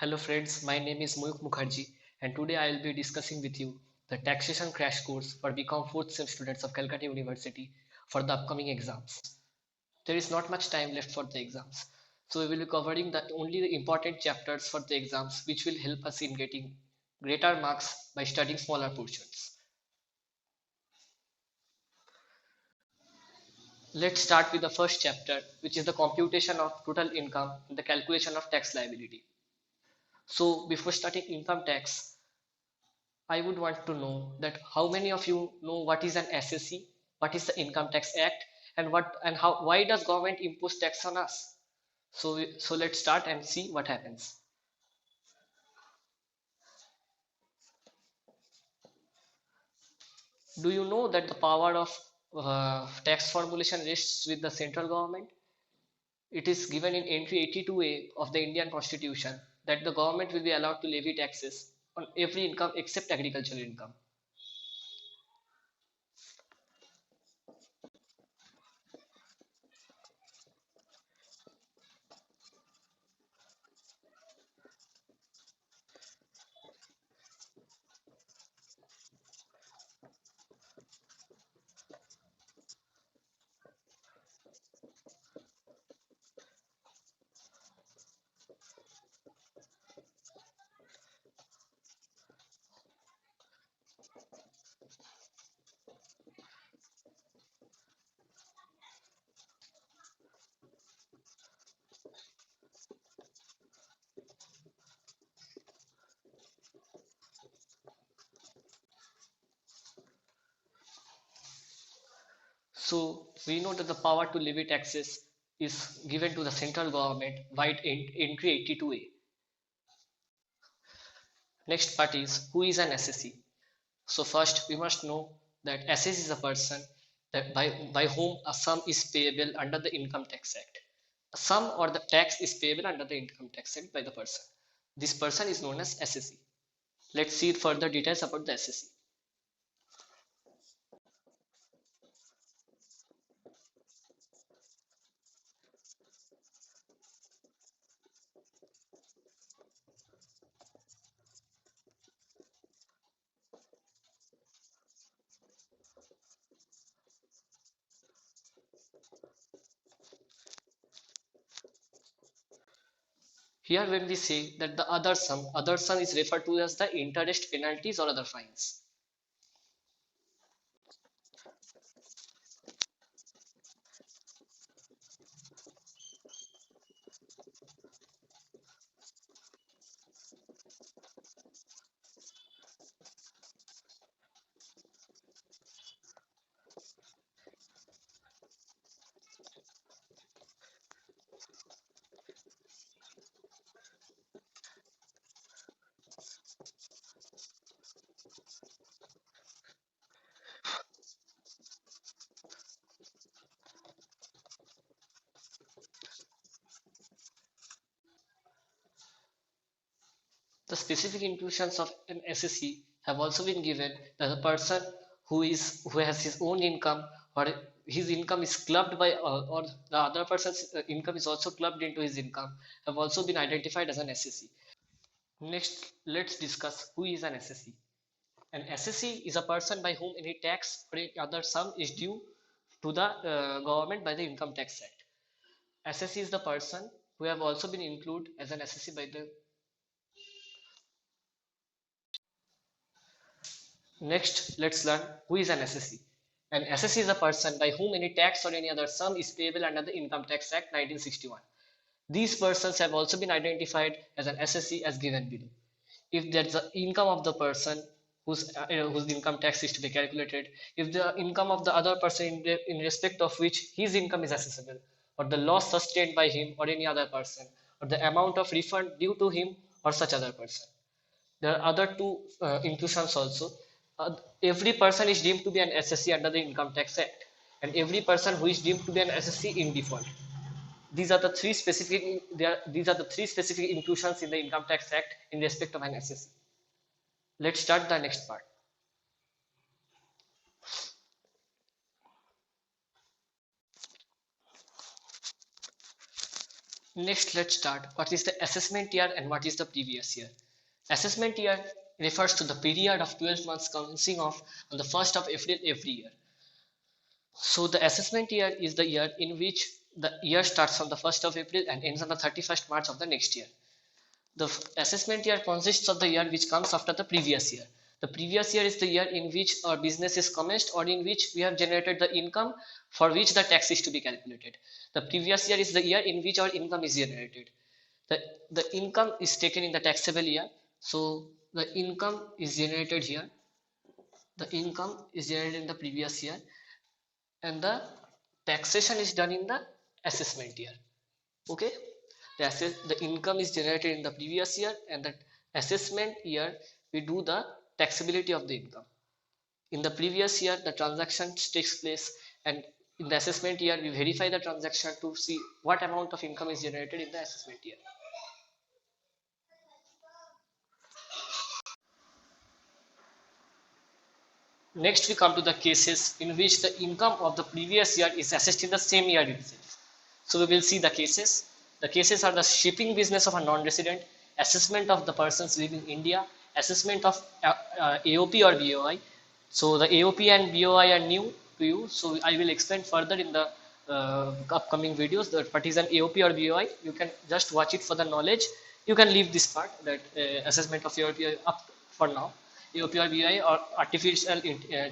Hello friends, my name is MAYUKH Mukherjee and today I will be discussing with you the taxation crash course for BCom 4th sem students of Calcutta University for the upcoming exams. There is not much time left for the exams. So we will be covering only the important chapters for the exams which will help us in getting greater marks by studying smaller portions. Let's start with the first chapter, which is the computation of total income and the calculation of tax liability. So before starting income tax, I would want to know that how many of you know what is an SSE, what is the Income Tax Act, and why does government impose tax on us? So let's start and see what happens. Do you know that the power of tax formulation rests with the central government? It is given in entry 82A of the Indian Constitution that the government will be allowed to levy taxes on every income except agricultural income. So we know that the power to levy taxes is given to the central government by entry 82A. Next part is who is an SSE. So first we must know that SSE is a person that by whom a sum is payable under the Income Tax Act. A sum or the tax is payable under the Income Tax Act by the person. This person is known as SSE. Let's see further details about the SSE. Here when we say that the other sum is referred to as the interest, penalties or other fines. The specific inclusions of an SSE have also been given that the person who has his own income or his income is clubbed by or the other person's income is also clubbed into his income have also been identified as an SSE. Next, let's discuss who is an SSE. An SSE is a person by whom any tax or any other sum is due to the government by the Income Tax Act. SSE is the person who have also been included as an SSE by the. Next, let's learn who is an SSE. An SSE is a person by whom any tax or any other sum is payable under the Income Tax Act 1961. These persons have also been identified as an SSE as given below. If there is the income of the person whose income tax is to be calculated, if the income of the other person in respect of which his income is assessable, or the loss sustained by him or any other person, or the amount of refund due to him or such other person. There are other two inclusions also. Every person is deemed to be an SSE under the Income Tax Act, and every person who is deemed to be an SSE in default. These are the three specific. These are the three specific inclusions in the Income Tax Act in respect of an SSE. Let's start the next part. Next, let's start. What is the assessment year and what is the previous year? Assessment year refers to the period of 12 months commencing off on the 1st of April every year. So the assessment year is the year in which the year starts from the 1st of April and ends on the 31st March of the next year. The assessment year consists of the year which comes after the previous year. The previous year is the year in which our business is commenced or in which we have generated the income for which the tax is to be calculated. The previous year is the year in which our income is generated. The income is taken in the taxable year. So the income is generated here. The income is generated in the previous year and the taxation is done in the assessment year. Okay, the income is generated in the previous year and the assessment year we do the taxability of the income. In the previous year the transaction takes place and in the assessment year we verify the transaction to see what amount of income is generated in the assessment year. Next we come to the cases in which the income of the previous year is assessed in the same year itself. So we will see the cases. The cases are the shipping business of a non-resident, assessment of the persons living in India, assessment of AOP or BOI. So the AOP and BOI are new to you. So I will explain further in the upcoming videos that what is an AOP or BOI. You can just watch it for the knowledge. You can leave this part that assessment of AOP up for now. AOP or BOI or artificial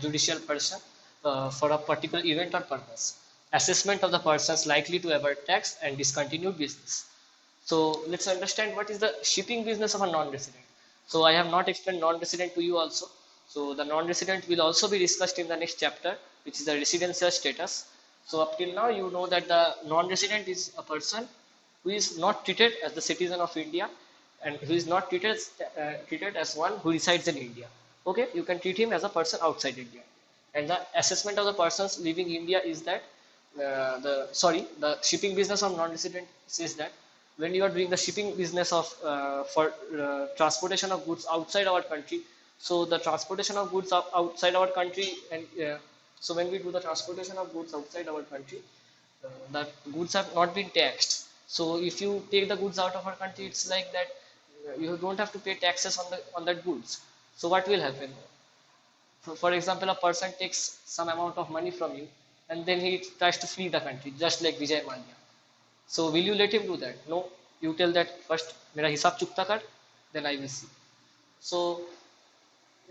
judicial person for a particular event or purpose. Assessment of the persons likely to avert tax and discontinued business. So let's understand what is the shipping business of a non-resident. So I have not explained non-resident to you also. So the non-resident will also be discussed in the next chapter, which is the residential status. So up till now you know that the non-resident is a person who is not treated as the citizen of India and who is not treated as one who resides in India. Okay, you can treat him as a person outside India. And the assessment of the persons living India is that the shipping business of non-resident says that when you are doing the shipping business of for transportation of goods outside our country, so the transportation of goods outside our country and so when we do the transportation of goods outside our country, the goods have not been taxed. So if you take the goods out of our country, it's like that you don't have to pay taxes on that goods. So what will happen? For example, a person takes some amount of money from you and then he tries to flee the country, just like Vijay Mallya. So will you let him do that? No, you tell that first, mera hisab chukta kar, then I will see. So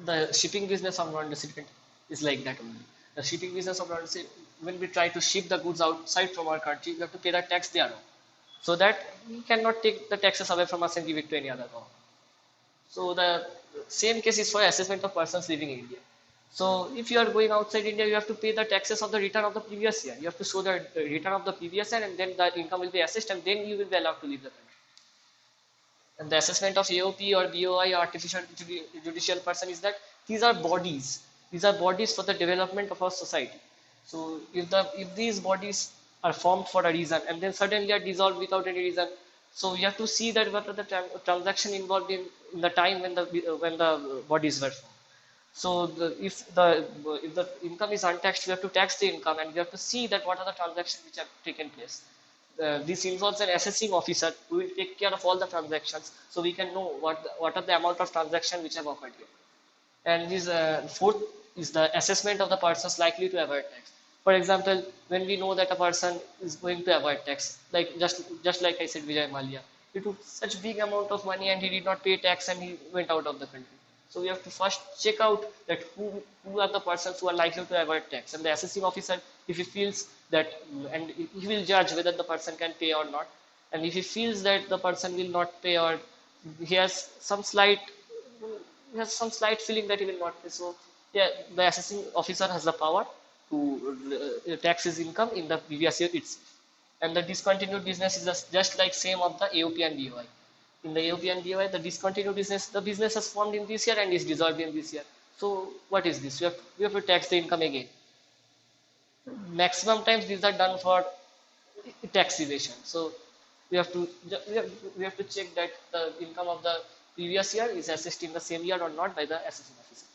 the shipping business of non-resident is like that only. The shipping business of non-resident, when we try to ship the goods outside from our country, we have to pay the tax there, so that we cannot take the taxes away from us and give it to any other government. So the same case is for assessment of persons living in India. So if you are going outside India, you have to pay the taxes of the return of the previous year. You have to show the return of the previous year and then the income will be assessed and then you will be allowed to leave the country. And the assessment of AOP or BOI or artificial judicial person is that these are bodies. These are bodies for the development of our society. So if these bodies are formed for a reason and then suddenly are dissolved without any reason, so you have to see that what are the transaction involved in the time when the bodies were formed. So if the income is untaxed, we have to tax the income and we have to see that what are the transactions which have taken place. This involves an assessing officer who will take care of all the transactions, so we can know what are the amount of transactions which have occurred here. And this fourth is the assessment of the persons likely to avoid tax. For example, when we know that a person is going to avoid tax, like just like I said, Vijay Mallya, he took such big amount of money and he did not pay tax and he went out of the country. So we have to first check out that who are the persons who are likely to avoid tax, and the assessing officer, if he feels that, and he will judge whether the person can pay or not, and if he feels that the person will not pay or he has some slight feeling that he will not pay. So yeah, the assessing officer has the power to tax his income in the previous year itself. And the discontinued business is just like same of the AOP and BOI. In the AOP and BOI, the discontinued business, the business has formed in this year and is dissolved in this year. So what is this? We have to tax the income again. Maximum times these are done for tax evasion. So we have to check that the income of the previous year is assessed in the same year or not by the assessing officer.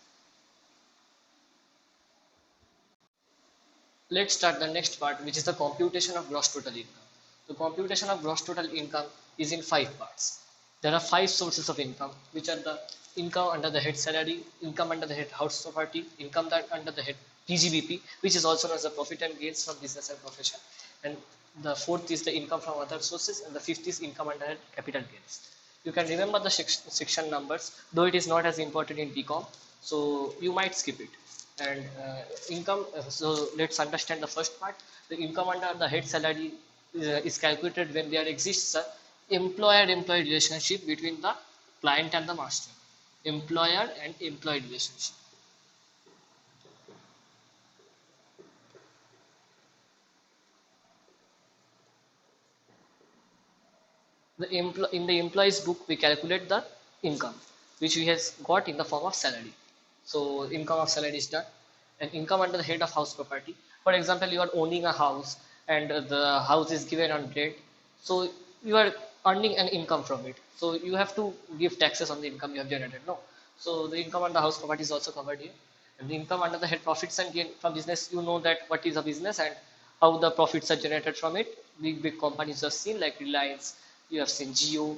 Let's start the next part, which is the computation of gross total income. The computation of gross total income is in 5 parts. There are 5 sources of income, which are the income under the head salary, income under the head house property, income that under the head PGBP, which is also known as the profit and gains from business and profession, and the fourth is the income from other sources, and the fifth is income under head capital gains. You can remember the section numbers, though it is not as important in BCom, so you might skip it. And income, so let's understand the first part. The income under the head salary is calculated when there exists a employer-employee relationship between the client and the master. Employer and employee relationship. In the employee's book, we calculate the income, which we have got in the form of salary. So income of salary is done, and income under the head of house property. For example, you are owning a house, and the house is given on rent, so you are earning an income from it. So you have to give taxes on the income you have generated. No, so the income under house property is also covered here, and the income under the head profits and gain from business. You know that what is a business and how the profits are generated from it. Big companies you have seen like Reliance, you have seen Geo,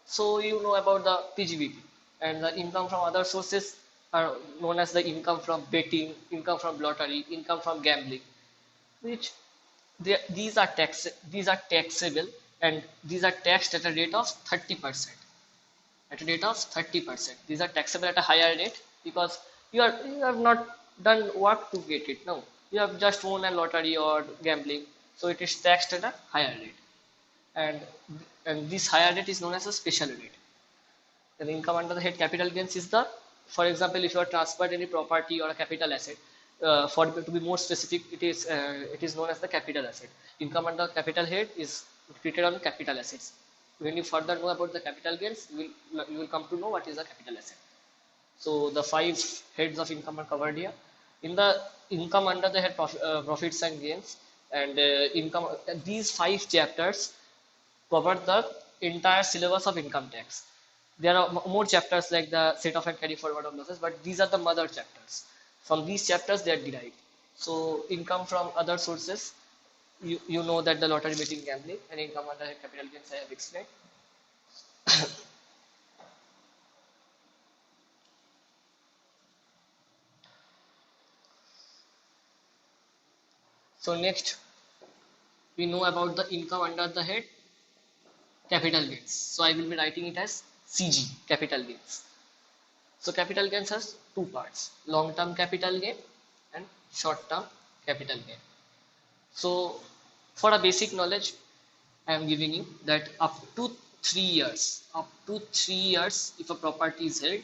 so you know about the PGBP. And the income from other sources are known as the income from betting, income from lottery, income from gambling, which these are taxable, and these are taxed at a rate of 30%. At a rate of 30%. These are taxable at a higher rate because you have not done work to get it. No, you have just won a lottery or gambling, so it is taxed at a higher rate. And this higher rate is known as a special rate. The income under the head capital gains is the, for example, if you are transferred any property or a capital asset, for to be more specific, it is known as the capital asset. Income under capital head is treated on capital assets. When you further know about the capital gains, you will come to know what is a capital asset. So the 5 heads of income are covered here. In the income under the head profits and gains, and income, these 5 chapters cover the entire syllabus of income tax. There are more chapters like the set off and carry forward of losses, but these are the mother chapters. From these chapters they are derived. So income from other sources, you know that the lottery, betting, gambling, and income under capital gains I have explained. So next we know about the income under the head capital gains. So I will be writing it as CG, capital gains. So capital gains has 2 parts, long-term capital gain and short-term capital gain. So for a basic knowledge, I am giving you that up to 3 years, if a property is held,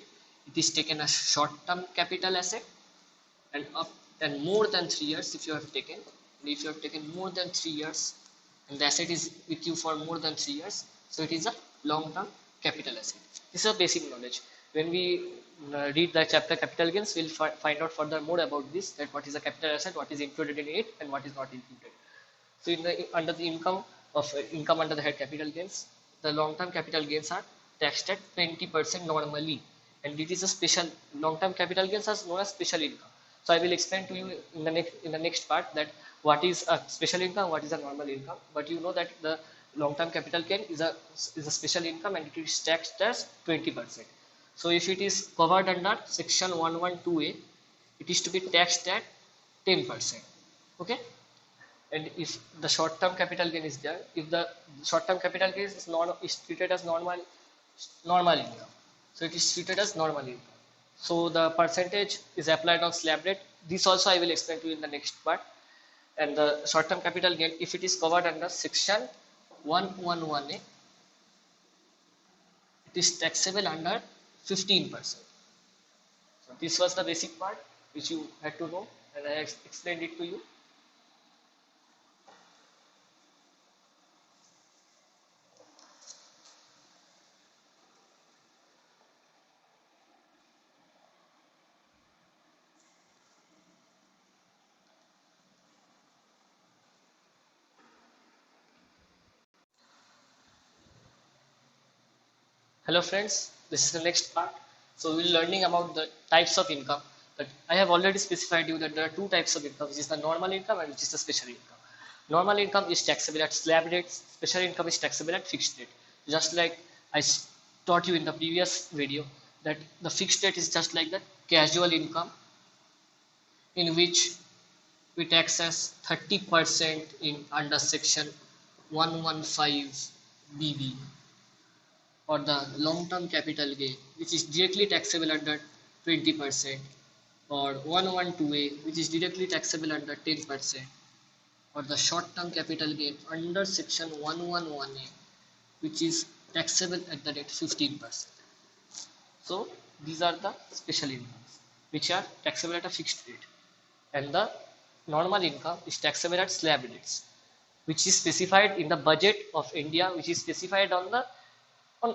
it is taken as short-term capital asset, and more than 3 years if you have taken, more than 3 years and the asset is with you for more than 3 years, so it is a long-term capital asset. This is a basic knowledge. When we read the chapter capital gains, we'll find out further more about this, that what is a capital asset, what is included in it, and what is not included. So under the income under the head capital gains, the long-term capital gains are taxed at 20% normally, and it is a special, long-term capital gains are known as special income. So I will explain to you in the next part that what is a special income, what is a normal income. But you know that the long-term capital gain is a special income, and it is taxed as 20%. So if it is covered under section 112A, it is to be taxed at 10%. Okay. And if the short-term capital gain is there, if the short-term capital gain is treated as normal income, so it is treated as normal income. So the percentage is applied on slab rate. This also I will explain to you in the next part. And the short-term capital gain, if it is covered under section 111A, it is taxable under 15%. So this was the basic part which you had to know, and I explained it to you. Hello friends, this is the next part. So we'll be learning about the types of income. But I have already specified you that there are 2 types of income, which is the normal income and which is the special income. Normal income is taxable at slab rates, special income is taxable at fixed rate. Just like taught you in the previous video, that the fixed rate is just like the casual income, in which we tax as 30% in under section 115 BB, or the long-term capital gain, which is directly taxable under 20%, or 112A, which is directly taxable under 10%, or the short-term capital gain under section 111A, which is taxable at the rate 15%. So these are the special incomes which are taxable at a fixed rate, and the normal income is taxable at slab rates, which is specified in the budget of India, which is specified on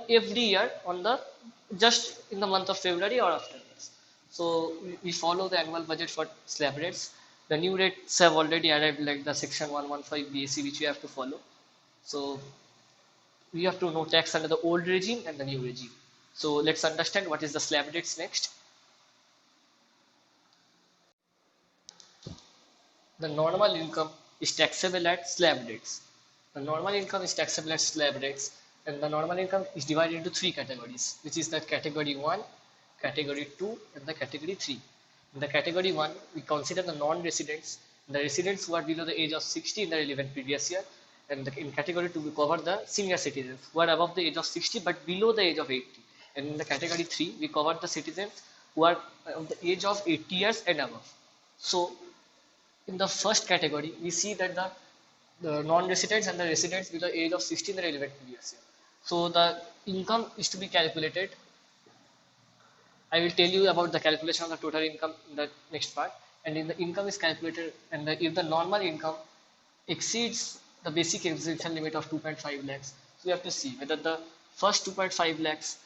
every year on the just in the month of February or afterwards. So we follow the annual budget for slab rates. The new rates have already arrived, like the section 115 BAC, which we have to follow. So we have to know tax under the old regime and the new regime. So let's understand what is the slab rates next. The normal income is taxable at slab rates. The normal income is taxable at slab rates, and the normal income is divided into three categories, which is the category 1, category 2, and the category 3. In the category 1, we consider the non-residents, the residents who are below the age of 60 in the relevant previous year, and in category 2, we cover the senior citizens who are above the age of 60 but below the age of 80. And in the category 3, we cover the citizens who are of the age of 80 years and above. So in the first category, we see that the non-residents and the residents below the age of 60 in the relevant previous year. So the income is to be calculated. I will tell you about the calculation of the total income in the next part. And in the income is calculated, and if the normal income exceeds the basic exemption limit of 2.5 lakhs, so we have to see whether the first 2.5 lakhs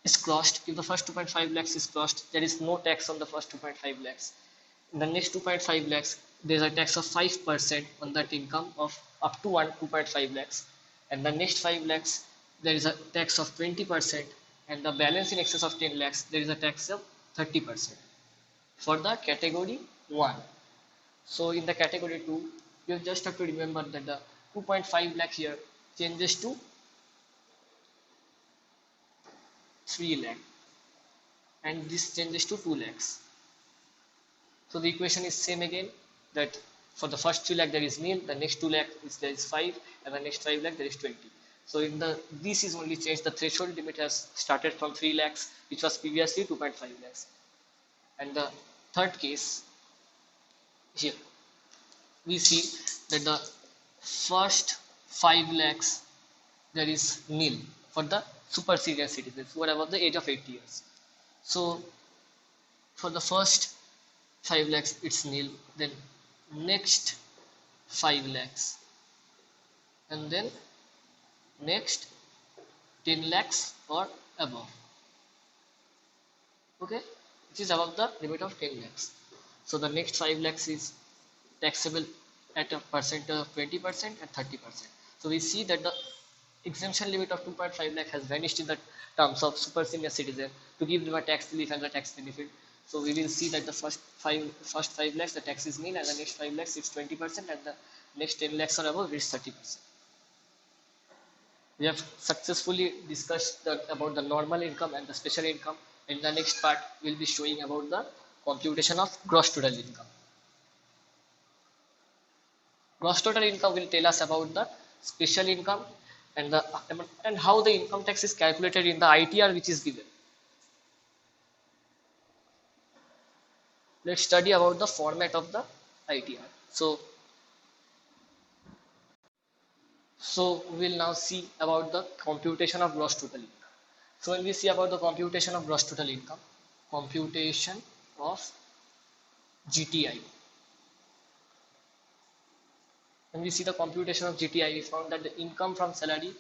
is crossed. If the first 2.5 lakhs is crossed, there is no tax on the first 2.5 lakhs. In the next 2.5 lakhs, there is a tax of 5% on that income of up to 2.5 lakhs. And the next 5 lakhs, there is a tax of 20%, and the balance in excess of 10 lakhs, there is a tax of 30% for the category 1. So in the category 2, you just have to remember that the 2.5 lakh here changes to 3 lakh, and this changes to 2 lakhs. So the equation is same again, that for the first 3 lakh there is nil, the next 2 lakh there is 5, and the next 5 lakh there is 20. So in this is only changed, the threshold limit has started from 3 lakhs, which was previously 2.5 lakhs. And the third case here, we see that the first 5 lakhs there is nil for the super senior citizens who are above the age of 80 years. So for the first 5 lakhs it's nil, then next 5 lakhs, and then next 10 lakhs or above, okay, which is above the limit of 10 lakhs. So the next 5 lakhs is taxable at a percentage of 20% and 30%. So we see that the exemption limit of 2.5 lakh has vanished in the terms of super senior citizen to give them a tax relief and the tax benefit. So we will see that the first 5 lakhs the tax is nil, and the next 5 lakhs it's 20%, and the next 10 lakhs or above it's 30%. We have successfully discussed about the normal income and the special income. In the next part, we'll be showing about the computation of gross total income. Gross total income will tell us about the special income and how the income tax is calculated in the ITR which is given. Let's study about the format of the ITR. So we will now see about the computation of gross total income. So when we see about the computation of gross total income, computation of GTI. When we see the computation of GTI, we found that the income from salary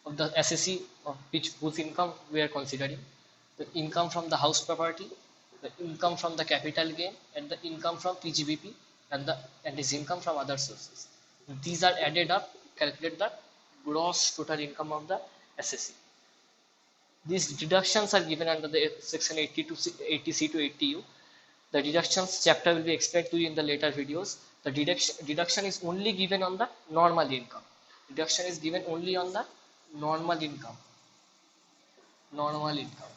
of the SSE, of whose income we are considering, the income from the house property, the income from the capital gain, and the income from PGBP, and his income from other sources. These are added up, calculate the gross total income of the SSE. These deductions are given under the section 80C to 80U. The deductions chapter will be explained to you in the later videos. The deduction is only given on the normal income. Deduction is given only on the normal income. Normal income.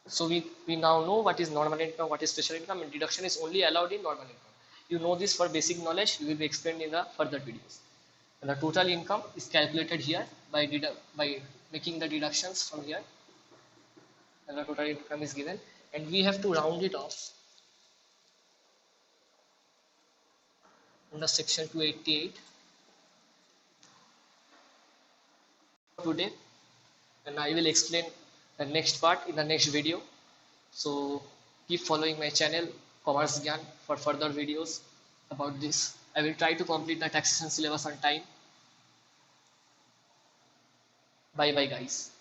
So we now know what is normal income, what is special income, and deduction is only allowed in normal income. You know this for basic knowledge. You will be explained in the further videos. And the total income is calculated here by making the deductions from here, and the total income is given, and we have to round it off in the section 288 today, and I will explain the next part in the next video. So keep following my channel Commerce Gyan for further videos about this. I will try to complete the taxation syllabus on time. Bye bye guys.